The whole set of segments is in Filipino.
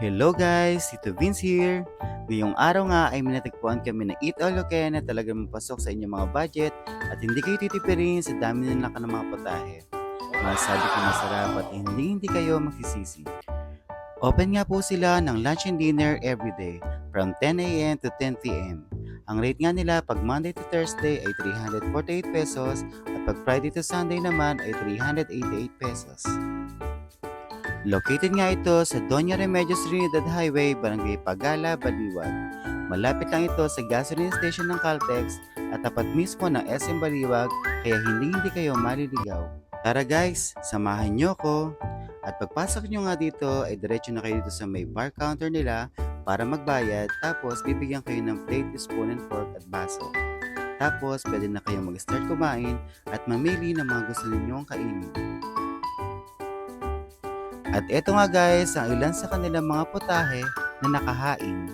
Hello guys, Tito Vince here. Ngayong araw nga ay minatagpuan kami na Eat All You Can na talagang mapasok sa inyong mga budget at hindi kayo titipirin sa dami ng laka ng mga putahe. Masabi ko masarap at hindi kayo magsisisi. Open nga po sila ng lunch and dinner everyday from 10 a.m. to 10 p.m. Ang rate nga nila pag Monday to Thursday ay 348 pesos at pag Friday to Sunday naman ay 388 pesos. Located nga ito sa Doña Remedios Trinidad Highway, Barangay Pagala, Baliwag. Malapit lang ito sa gasoline station ng Caltex at tapat mismo ng SM Baliwag kaya hindi kayo maliligaw. Tara guys, samahan nyo ko. At pagpasok nyo nga dito ay diretso na kayo dito sa may bar counter nila para magbayad tapos bibigyan kayo ng plate, spoon and fork at baso. Tapos pwede na kayong mag-start kumain at mamili ng mga gusto ninyong kainin. At eto nga guys, ang ilan sa kanilang mga putahe na nakahain.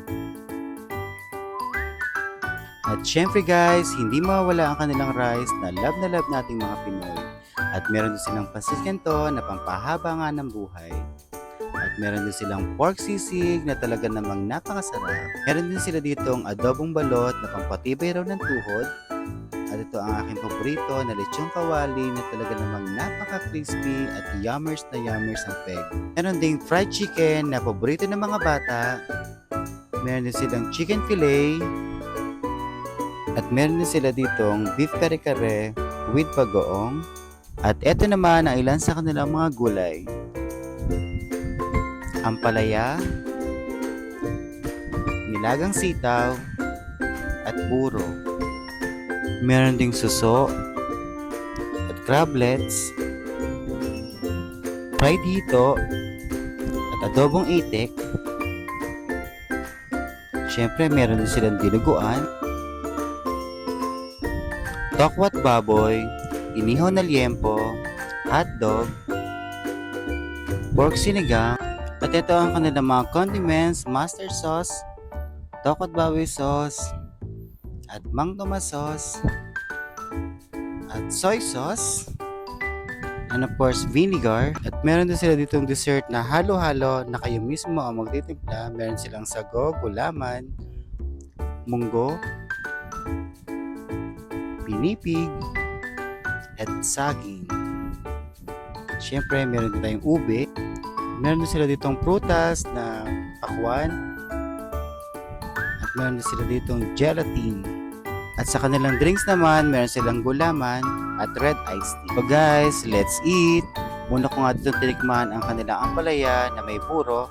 At syempre guys, hindi mawawala ang kanilang rice na love nating mga Pinoy. At meron din silang pansit canton na pampahaba nga ng buhay. At meron din silang pork sisig na talaga namang napakasarap. Meron din sila ditong adobong balot na pampatibay raw ng tuhod. At ito ang aking paborito na lechong kawali na talaga namang napaka-crispy at yummers ang peg. Meron ding fried chicken na paborito ng mga bata. Meron din silang chicken fillet. At meron din sila ditong beef kare-kare with bagoong. At ito naman ang ilan sa kanilang mga gulay. Ampalaya, nilagang sitaw, at puro. Meron ding suso at crablets, fried hito at adobong itik. Syempre meron din silang dinuguan, tokwat baboy, inihaw na liempo, hotdog, pork sinigang, at ito ang kanilang mga condiments, mustard sauce, tokwat baboy sauce, at mang tomas sauce, at soy sauce, and of course vinegar. At meron din sila ditong dessert na halo-halo na kayo mismo ang magtitimpla. Meron silang sago, gulaman, munggo, pinipig, at saging. Siyempre meron din tayong ube. Meron din sila ditong prutas na pakwan. At meron din sila ditong gelatin. At sa kanilang drinks naman, meron silang gulaman at red iced tea. So guys, let's eat! Muna ko nga dito tinikman ang kanilang ampalaya na may puro